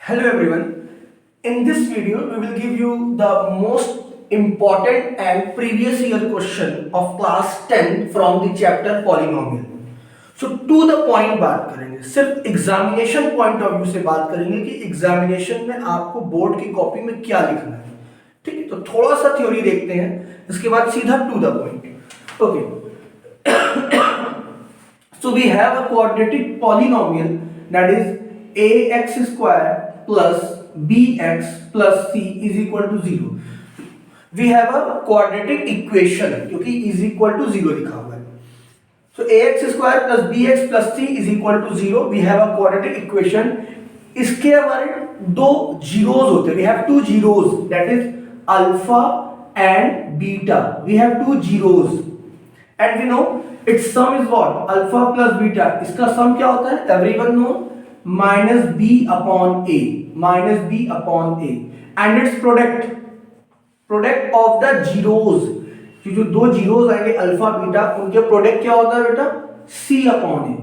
Hello everyone. In this video, we will give you the most important and previous year question of class 10 from the chapter polynomial. So to the point बात करेंगे, सिर्फ examination point of view से बात करेंगे कि examination में आपको board की कॉपी में क्या लिखना है. ठीक है, तो थोड़ा सा थ्योरी देखते हैं, इसके बाद सीधा to the point. Okay, so we have a quadratic polynomial that is ax square plus bx plus c is equal to 0. We have a quadratic equation क्योंकि is equal to 0 लिखा हुआ है. So ax square plus bx plus c is equal to 0. We have a quadratic equation. इसके हमारे दो zeros होते हैं. We have two zeros, that is alpha and beta. We have two zeros and we know its sum is what? Alpha plus beta. इसका sum क्या होता है? Everyone know minus b upon a. Minus b upon a. And its product of the zeros. जो दो zeros आएंगे alpha beta, उनके product क्या होता है बेटा? c upon a.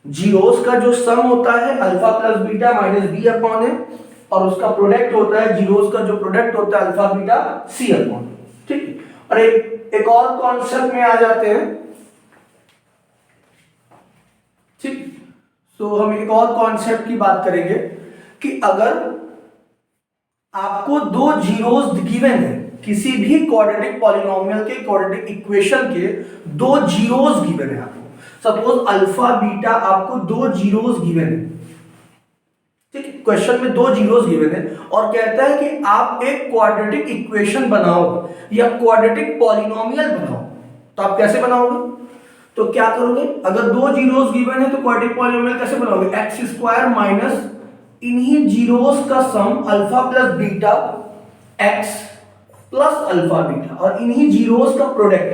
zeros का जो sum होता है alpha plus beta minus b upon a, और उसका प्रोडक्ट होता है zeros का जो प्रोडक्ट होता है alpha beta c upon a. ठीक है, और एक और कॉन्सेप्ट में आ जाते हैं. ठीक, तो हम एक और कॉन्सेप्ट की बात करेंगे कि अगर आपको दो जीरोस गिवन है, किसी भी क्वाड्रेटिक पॉलिनोमियल के क्वाड्रेटिक इक्वेशन के दो जीरोस गिवन है आपको. सपोज अल्फा बीटा आपको दो जीरोस गिवन है. ठीक है, क्वेश्चन में दो जीरोस गिवन है और कहता है कि आप एक क्वाड्रेटिक इक्वेशन बनाओ या क्वाड्रेटिक पॉलिनोमियल बनाओ. तो आप कैसे बनाओगे? तो क्या करोगे? अगर दो जीरोस गिवन है तो क्वाड्रेटिक पॉलिनोमियल कैसे बनाओगे? एक्स स्क्वायर माइनस इन्हीं जीरोस का sum alpha plus beta x plus alpha beta और इन्हीं जीरोस का प्रोडक्ट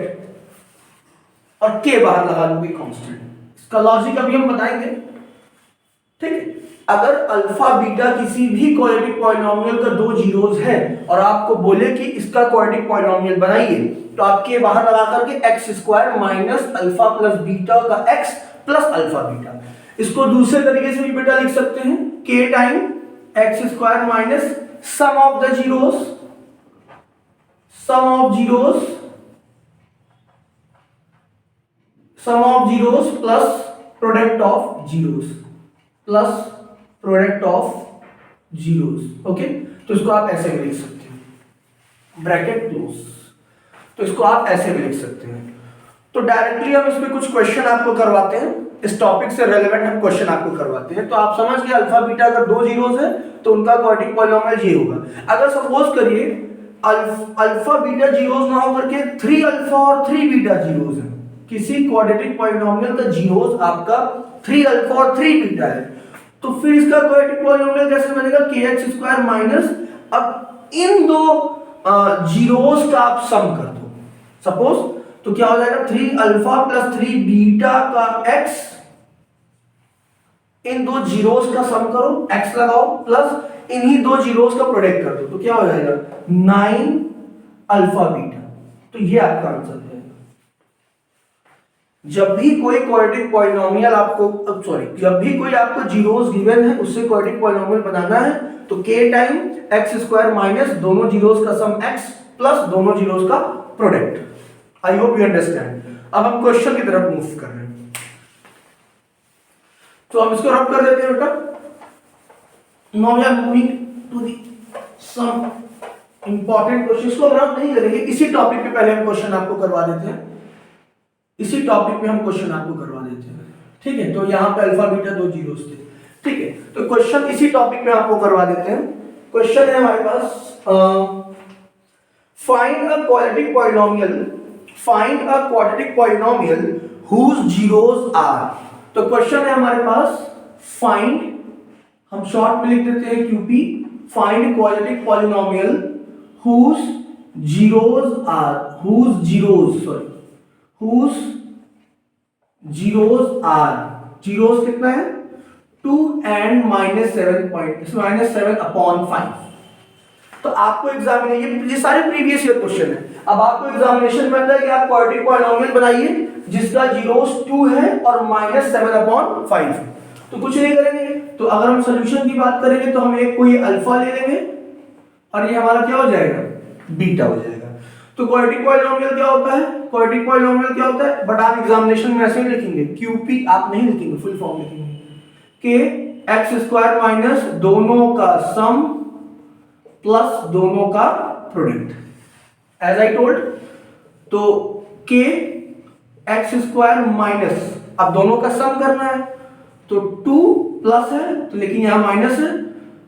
और के बाहर लगा दोगे कांस्टेंट. इसका लॉजिक अभी हम बताएंगे. ठीक है, अगर अल्फा बीटा किसी भी क्वाड्रेटिक पॉलिनोमियल का दो जीरोस है और आपको बोले कि इसका क्वाड्रेटिक पॉलिनोमियल बनाइए, तो आपके बाहर लगा करके x square minus alpha plus beta का एक्स प्लस अल्फा बीटा. इसको दूसरे तरीके से भी बेटा लिख सकते हैं, k time x square minus sum of the zeros, sum of zeros plus product of zeros plus product of zeros. Okay, तो इसको आप ऐसे भी लिख सकते हैं, ब्रैकेट क्लोज. तो इसको आप ऐसे भी लिख सकते हैं. तो डायरेक्टली हम इसमें कुछ क्वेश्चन आपको करवाते हैं, इस टॉपिक से रेलेवेंट हम क्वेश्चन आपको करवाते हैं. तो आप समझ गए अल्फा बीटा अगर दो जीरोस है तो उनका क्वाड्रेटिक पॉलिनोमियल ये होगा. अगर सपोज करिए अल्फा बीटा जीरोस ना होकर के 3 अल्फा और 3 बीटा जीरोस है, किसी क्वाड्रेटिक पॉलिनोमियल का जीरोस आपका 3 अल्फा और 3 बीटा है, तो फिर इसका क्वाड्रेटिक पॉलिनोमियल कैसे बनेगा? kx स्क्वायर माइनस, अब इन दो जीरोस का आप सम कर दो सपोज, तो क्या हो जाएगा? 3 अल्फा प्लस 3 बीटा का x, इन दो जीरोस का सम करो, x लगाओ प्लस इन्हीं दो जीरोस का प्रोडक्ट कर दो, तो क्या हो जाएगा? 9 अल्फा बीटा. तो ये आपका आंसर है. जब भी कोई क्वाड्रेटिक पॉलिनोमियल आपको जब भी कोई आपको जीरोस गिवन है उससे क्वाड्रेटिक पॉलिनोमियल बनाना है तो k time x square minus दोनों जीरोस का सम x प्लस दोनों जीरोस का product. I hope you understand. अब हम क्वेश्चन की तरफ मूव कर रहे हैं, तो हम इसको रब कर देते हैं बेटा. Now we are moving to the some important question. इसको हम रब नहीं करेंगे, इसी टॉपिक पे पहले हम क्वेश्चन आपको करवा देते हैं, इसी टॉपिक पे हम क्वेश्चन आपको करवा देते हैं. ठीक है, तो यहाँ पे अल्फा बीटा दो जीरोस थे. ठीक है, तो क्वेश्चन इसी टॉपिक पे आपको करवा देते हैं. क्वेश्चन है हमारे पास, find a quadratic polynomial whose zeros are. तो क्वेश्चन है हमारे पास फाइंड, हम शॉर्ट में लिख देते हैं QP, find quadratic polynomial whose zeros are, whose zeros are. Zeros कितना है? 2 and -7 अपॉन 5. तो आपको एग्जामिनेशन, ये सारे प्रीवियस ईयर क्वेश्चन है. अब आपको एग्जामिनेशन में आता है कि आप क्वाड्रेटिक पॉलिनोमियल बनाइए जिसका जीरोस 2 है और -7 अपॉन 5 है. तो कुछ नहीं करेंगे, तो अगर हम सोल्यूशन की बात करेंगे तो हम एक कोई अल्फा ले लेंगे और ये हमारा क्या हो जाएगा, बीटा हो जाएगा। तो क्वाड्रेटिक पॉलिनोमियल क्या होता है, क्वाड्रेटिक पॉलिनोमियल क्या होता है, बट आप एग्जामिनेशन में ऐसे ही लिखेंगे, क्यूपी आप नहीं लिखेंगे, फुल फॉर्म लिखेंगे, के एक्स स्क्वायर माइनस दोनों का सम प्लस दोनों का प्रोडक्ट, एज आई टोल्ड। तो के एक्स स्क्वायर माइनस, अब दोनों का सम करना है तो 2 प्लस है तो लेकिन यहां माइनस है,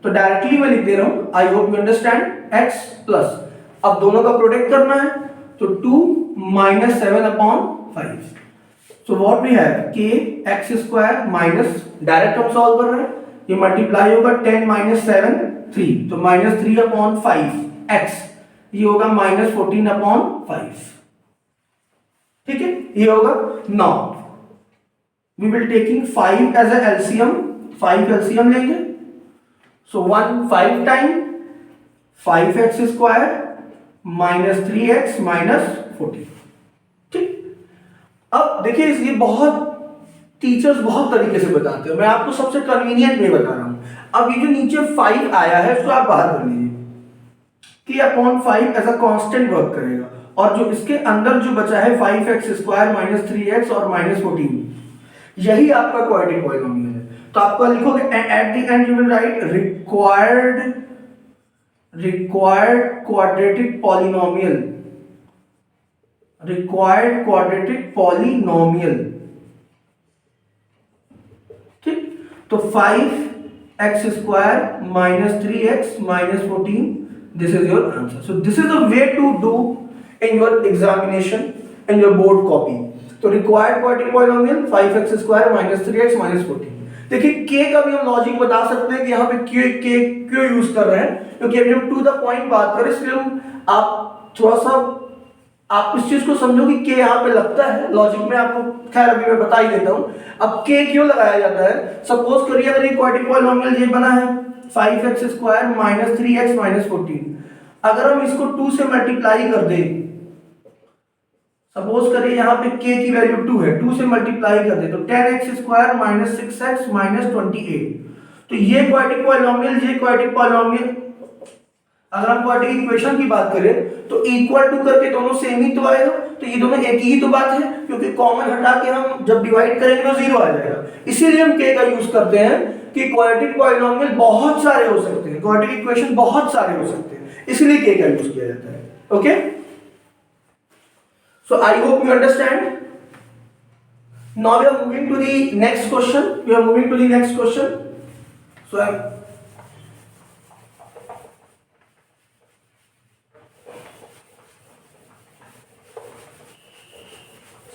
तो डायरेक्टली मैं लिख दे रहा हूं, I hope you understand, x plus, अब दोनों का प्रोडक्ट करना है तो 2 minus 7/5। So what we have, k x square minus, direct हम सॉल्व कर रहे हैं, ये मल्टीप्लाई होगा 10 माइनस 7 3, तो माइनस 3/5 x, ये होगा माइनस 14/5, ठीक है, ये होगा। Now we will taking 5 as a LCM, 5 LCM लेंगे, so 1 5 time 5x square minus 3x minus 14, ठीक। अब देखिए इसलिए बहुत टीचर्स बहुत तरीके से बताते हैं, मैं आपको सबसे कन्वीनियंट वे बता रहा हूं। अब ये जो नीचे 5 आया है उसको आप बाहर कर लीजिए, कि upon 5 as a constant work करेगा, और जो इसके अंदर जो बचा है 5x स्क्वायर माइनस 3x और माइनस 14, यही आपका क्वाड्रेटिक पॉलिनोमियल है। तो आपका लिखोगे at the end you will write required quadratic polynomial, required quadratic polynomial, ठीक। तो 5x square minus 3x minus 14, this is your answer. So this is the way to do in your examination in your board copy. तो required quadratic polynomial 5x square minus 3x minus 14। देखिए k का भी हम logic बता सकते हैं कि यहाँ पे k क्यों यूज कर रहे हैं, क्योंकि अभी हम टू द पॉइंट बात करें, इसलिए हम आप थोड़ा सा आप इस चीज को समझो कि k यहाँ पे लगता है लॉजिक में, आपको खैर अभी मैं बता ही देता हूँ। अब k क्यों लगाया जाता है, सपोज करिए अगर ये क्वाड्रेटिक पॉलिनोमियल ये बना है 5x square minus 3x minus 14, अगर हम इसको 2 से मल्टीप्लाई कर दें, सपोज करिए यहाँ पे k की वैल्यू 2 है, 2 से मल्टीप्लाई कर दे तो 10x square minus 6x minus 28, तो ये क्वाड्रेटिक पॉलिनोमियल, ये क्वाड्रेटिक पॉलिनोमियल, अगर हम क्वाड्रेटिक इक्वेशन की बात करें तो इक्वल टू करके दोनों सेम ही तो आएगा, तो ये दोनों एक ही तो बात है, क्योंकि कॉमन हटा के हम जब डिवाइड करेंगे तो 0 आ जाएगा। इसीलिए हम k का यूज करते हैं कि क्वाड्रेटिक पॉलिनोमियल बहुत सारे हो सकते हैं, क्वाड्रेटिक इक्वेशन बहुत सारे हो सकते हैं, इसलिए k का यूज किया जाता है। Okay, so I hope you understand. Now we are moving to the next question. We are moving to the next question. So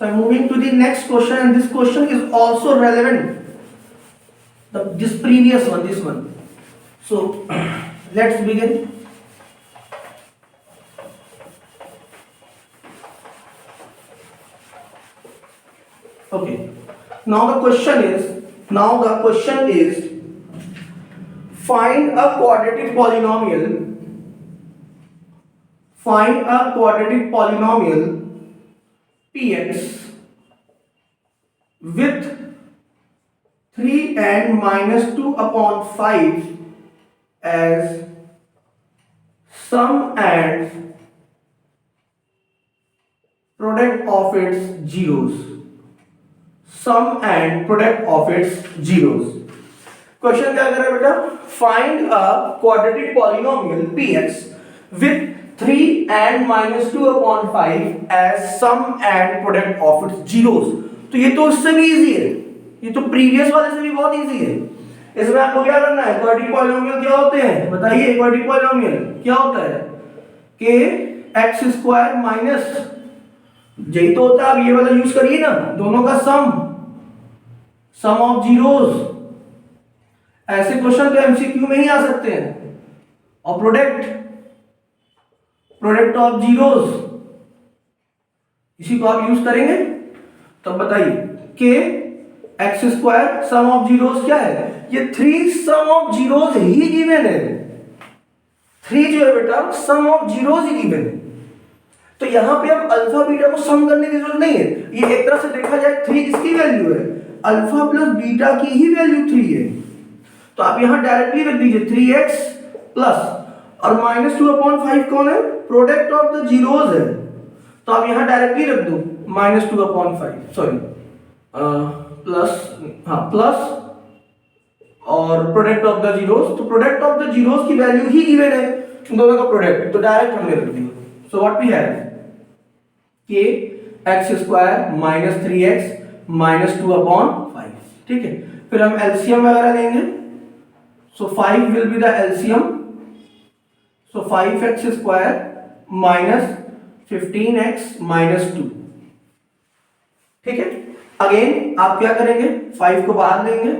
I'm moving to the next question, and this question is also relevant. This previous one, this one. So let's begin. Okay. Now the question is find a quadratic polynomial. Find a quadratic polynomial px with 3 and minus 2 upon 5 as sum and product of its zeros. Sum and product of its zeros. Question क्या कर रहा है बेटा, find a quadratic polynomial px with 3 and minus 2 upon 5 as sum and product of its zeros. तो ये तो इससे भी इजी है, ये तो प्रीवियस वाले से भी बहुत इजी है। इसमें आपको क्या करना है, क्वाड्रेटिक पॉलिनोमियल क्या होते हैं बताइए, क्वाड्रेटिक पॉलिनोमियल क्या होता है, के एक्स स्क्वायर माइनस, यही तो होता है, आप ये वाला यूज करिए ना, दोनों का सम ऑफ जीरोस। ऐसे क्वेश्चन तो एमसीक्यू में ही आ सकते हैं। और प्रोडक्ट ऑफ जीरोस, इसी को आप यूज करेंगे। तो बताइए k x square sum of zeros क्या है, ये 3 सम ऑफ जीरोस ही गिवन है, 3 जो है बेटा सम ऑफ जीरोस ही गिवन है। तो यहां पे अब अल्फा बीटा को सम करने की जरूरत नहीं है, ये एक तरह से देखा जाए 3 इसकी वैल्यू है, अल्फा प्लस बीटा की ही वैल्यू 3 है, तो आप यहां डायरेक्टली रख दीजिए 3x प्लस और माइनस 2/5 कौन है, प्रोडक्ट ऑफ द जीरोज है, तो आप यहां डायरेक्टली रख दो -2/5 सॉरी प्लस, हाँ प्लस और प्रोडक्ट ऑफ द जीरोज, तो प्रोडक्ट ऑफ द जीरोज की वैल्यू ही गिवन है दोनों का प्रोडक्ट, तो डायरेक्ट हमने रख दिया। सो what we have k x square minus 3x minus 2/5, ठीक है। फिर हम एलसीएम वगैरह लेंगे, सो 5 will be the LCM, so 5x square minus 15x minus 2, ठीक है। अगेन आप क्या करेंगे, 5 को बाहर लेंगे,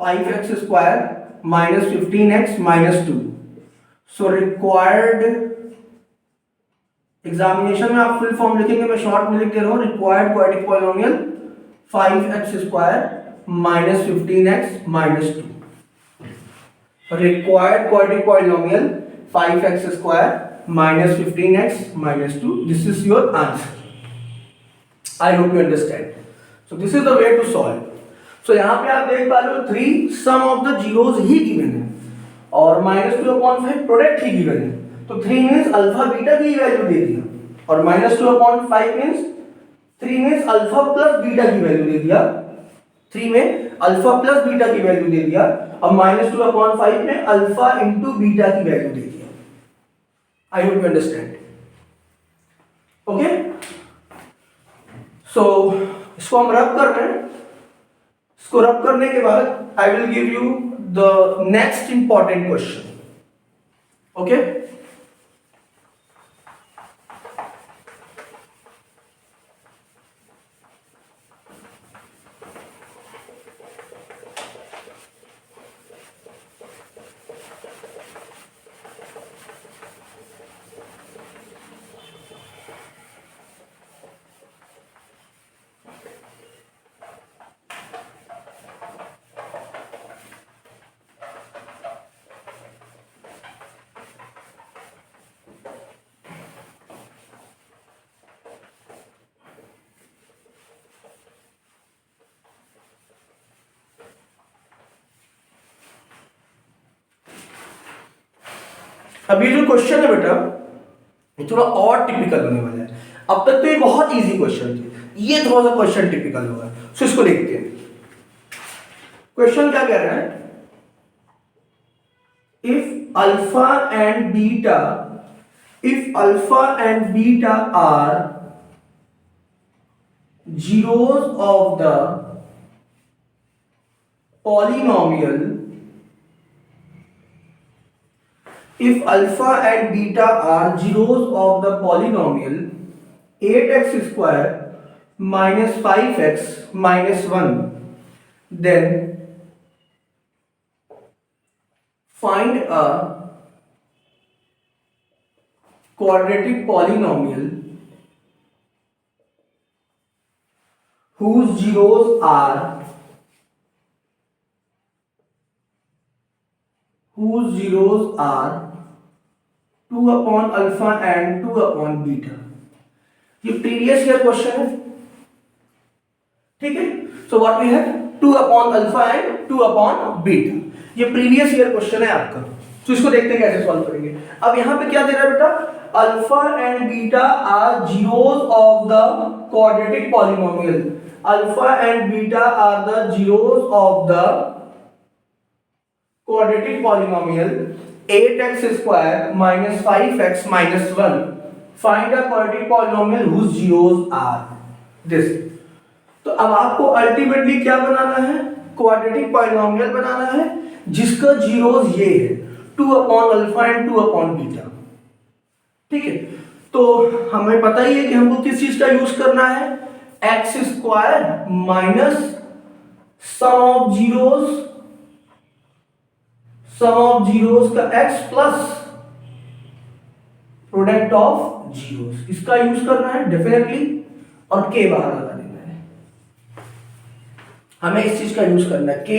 5x square minus 15x minus 2, so required, examination में आप फुल फॉर्म लिखेंगे, मैं शॉर्ट में लिख दे रहा हूं, required quadratic polynomial 5x square minus 15x minus 2, required quadratic polynomial 5x square minus 15x minus 2. This is your answer. I hope you understand. So this is the way to solve. So यहाँ पे आप देख पा रहे हो 3 sum of the zeros he given है और -2/5 product ही given है, तो 3 means अल्फा बीटा की वैल्यू दे दिया और -2/5 means 3 means alpha plus beta की वैल्यू दे दिया, 3 में अल्फा प्लस बीटा की वैल्यू दे दिया और -2/5 में अल्फा इंटू बीटा की वैल्यू दे दिया। I hope you understand. Okay? So इसको हम रब कर रहे हैं, इसको रब करने के बाद I will give you the next important question. Okay? अब ये जो क्वेश्चन है बेटा, ये थोड़ा और टिपिकल होने वाला है। अब तक तो ये बहुत इजी क्वेश्चन थे, ये थोड़ा सा क्वेश्चन टिपिकल होगा, सो इसको देखते हैं। क्वेश्चन क्या कह रहा है, if alpha and beta are zeros of the polynomial, if alpha and beta are zeros of the polynomial 8x square minus 5x minus 1, then find a quadratic polynomial whose zeros are 2 upon alpha and 2 upon beta। ये previous year question है, ठीक है। So what we have 2 upon alpha and 2 upon beta, ये previous year question है आपका। तो इसको देखते हैं कैसे सॉल्व करेंगे। अब यहां पे क्या दे रहा है बेटा, alpha and beta are zeros of the quadratic polynomial, alpha and beta are the zeros of the quadratic polynomial 8x square minus 5x minus 1, find a quadratic polynomial whose zeros are this। तो अब आपको ultimately क्या बनाना है, quadratic polynomial बनाना है जिसका zeros ये है 2 upon alpha and 2 upon beta, ठीक है। तो हमें पता ही है कि हमको किस चीज का यूज करना है, x square minus sum of zeros का x plus product of zeros, इसका यूज करना है डेफिनेटली, और k बाहर लगा देना है। हमें इस चीज का यूज करना है, k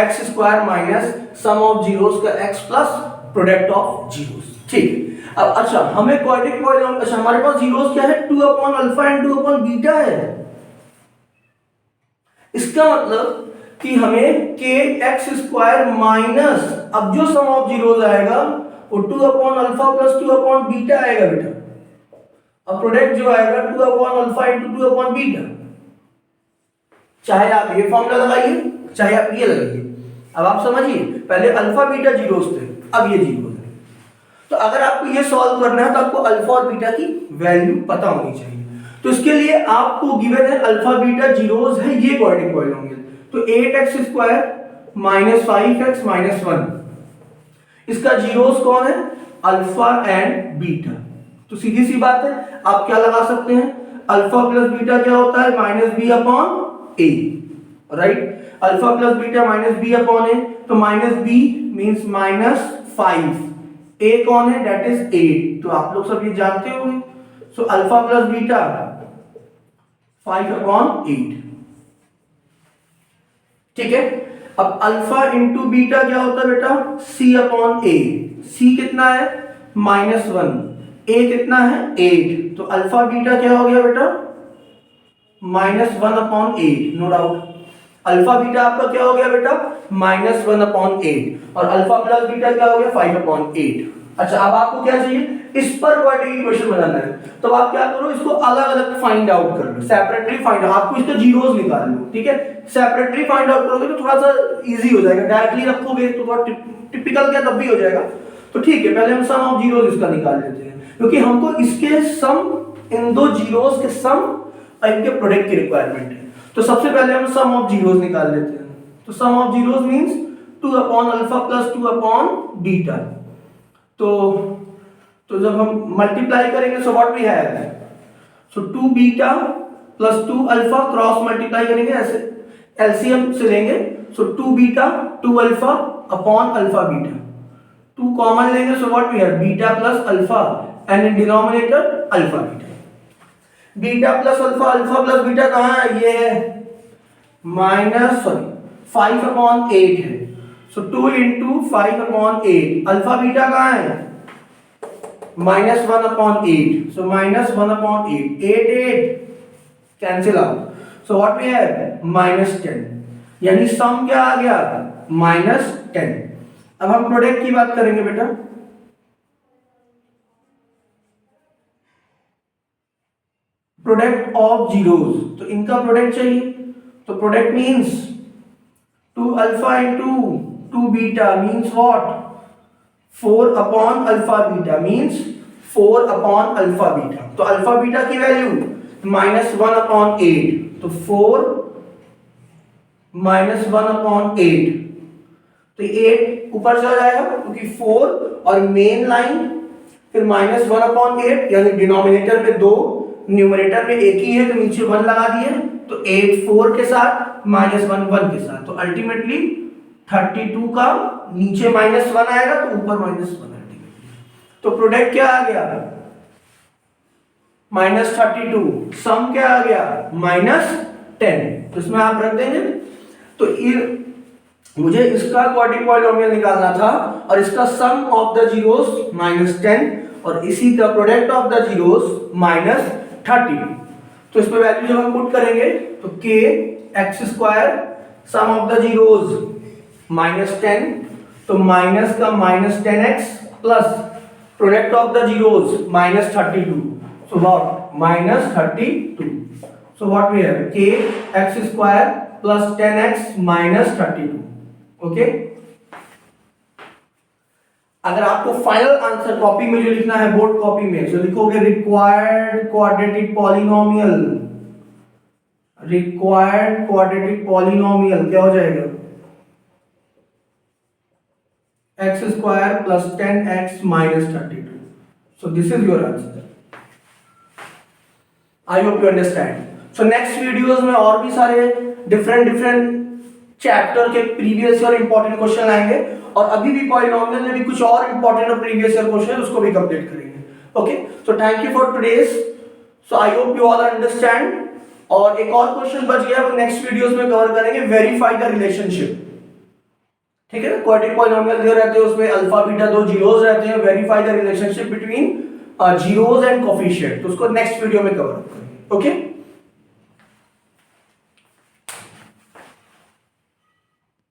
x square minus sum of zeros का x plus product of zeros, ठीक है। अब अच्छा हमें क्वाड्रेटिक पॉलिनोमियल, अच्छा हमारे पास जीरोस क्या है, 2 upon alpha and 2 upon beta है। इसका मतलब कि हमें के एक्स स्क्वायर माइनस, अब जो सम ऑफ जीरोस आएगा वो 2 upon alpha plus 2 upon beta आएगा बेटा। अब प्रोडक्ट जो आएगा 2 upon alpha into 2 upon beta, चाहे आप ये फॉर्मूला लगाइए चाहे आप ये लगाइए। अब आप समझिए, पहले अल्फा बीटा जीरोस थे, अब ये जीरोस है। तो अगर आपको ये सॉल्व करना है तो आपको अल्फा और बीटा की वैल्यू पता होनी चाहिए। तो इसके लिए आपको गिवन है अल्फा बीटा जीरोस है, ये क्वाड्रेटिक पॉलिनोमियल। तो 8x square minus 5x minus 1, इसका जीरोस कौन है? Alpha and beta. तो सीधी सी बात है, आप क्या लगा सकते हैं? अल्फा प्लस बीटा क्या होता है? Minus b upon a, right? Alpha plus beta minus b upon a, तो minus b means minus 5, a कौन है? That is 8। तो आप लोग सब ये जानते होंगे। So alpha plus beta 5 upon 8, ठीक है। अब अल्फा इंटू बीटा क्या होता है बेटा? सी अपॉन ए। सी कितना है? माइनस 1, ए कितना है? 8। तो अल्फा बीटा क्या हो गया बेटा? Minus 1 upon 8, no doubt. Alpha beta आपका क्या हो गया बेटा? माइनस 1 अपॉन 8, और अल्फा प्लस बीटा क्या हो गया? 5 अपॉन 8। अच्छा, अब आपको क्या चाहिए? इस पर क्वाड्रेटिक इक्वेशन बनाना है। तो आप क्या करो, इसको अलग अलग फाइंड आउट कर लो, सेपरेटली फाइंड आउट। आपको इसके जीरोस निकाल लो, ठीक है। सेपरेटली फाइंड आउट करोगे तो थोड़ा सा इजी हो जाएगा, डायरेक्टली रखोगे तो थोड़ा टिपिकल क्या तब भी हो जाएगा। तो ठीक है, पहले हम सम ऑफ जीरोस इसका निकाल लेते हैं, क्योंकि हमको इसके सम, इन दो जीरोस के सम और इनके प्रोडक्ट की रिक्वायरमेंट है। तो सबसे पहले हम सम ऑफ जीरोस निकाल लेते हैं। तो sum of zeros means 2 upon alpha plus 2 upon beta. तो जब हम मल्टीप्लाई करेंगे so what we have, so 2 beta plus 2 alpha, cross multiply करेंगे ऐसे, एलसीएम से लेंगे। So 2 beta 2 alpha upon alpha beta, 2 common लेंगे so what we have, beta plus alpha, and in denominator alpha beta. Beta plus alpha, alpha plus beta कहां है? ये है minus 5 upon 8 है। So 2 into 5 upon 8, alpha beta कहां है? Minus 1 upon 8, so minus 1 upon 8, 8 cancel out. So what we have? Minus 10, यानी सम क्या आ गया? माइनस 10। अब हम प्रोडक्ट की बात करेंगे बेटा। प्रोडक्ट ऑफ जीरोस, तो इनका प्रोडक्ट चाहिए। तो product means 2 alpha into 2 beta means what? 4 upon alpha beta means 4 upon alpha beta. तो अल्फा बीटा की वैल्यू माइनस 1 अपॉन 8, तो 4 माइनस 1 अपॉन 8, तो 8 ऊपर चला जाएगा क्योंकि 4 और मेन लाइन, फिर माइनस 1 अपॉन 8, यानी डिनोमिनेटर में 2, न्यूमरेटर में एक ही है तो नीचे 1 लगा दिए। तो 8 4 के साथ, माइनस 1 1 के साथ, तो अल्टीमेटली 32 का नीचे माइनस 1 आएगा तो ऊपर माइनस 1 आएगा। तो प्रोडक्ट क्या आ गया? माइनस 32, सम क्या आ गया? माइनस 10। तो इसमें आप रख देंगे। तो मुझे इसका क्वाड्रेटिक पॉलिनोमियल निकालना था और इसका सम ऑफ द जीरोस माइनस 10 और इसी का product of the zeros minus 30। तो इसमें वैल्यू जब हम पुट करेंगे तो k x square sum of the zeros minus 10, तो माइनस का minus 10x plus product of the zeros minus 32, so what? Minus 32। So what we have? K x square plus 10x minus 32। Okay, अगर आपको final answer copy में जो लिखना है, board copy में, जो लिखोगे required quadratic polynomial, required quadratic polynomial क्या हो जाएगा? X square plus 10x minus 32। So this is your answer. I hope you understand. So next videos में और भी सारे डिफरेंट चैप्टर के प्रीवियस ईयर इंपॉर्टेंट क्वेश्चन आएंगे, और अभी भी पॉलिनोमियल में भी कुछ और इंपॉर्टेंट और प्रीवियस ईयर क्वेश्चन उसको भी कंप्लीट करेंगे। Okay, so thank you for today's. So I hope you all understand. और एक और क्वेश्चन बच गया, वो नेक्स्ट वीडियोस में कवर करेंगे, वेरीफाई द रिलेशनशिप। ठीक है ना, क्वाड्रेटिक पॉलिनोमियल दिए रहते हैं, उसमें अल्फा बीटा 2 जीरोस रहते हैं, verify the relationship between zeros and coefficient, तो उसको नेक्स्ट वीडियो में कवर करेंगे। ओके।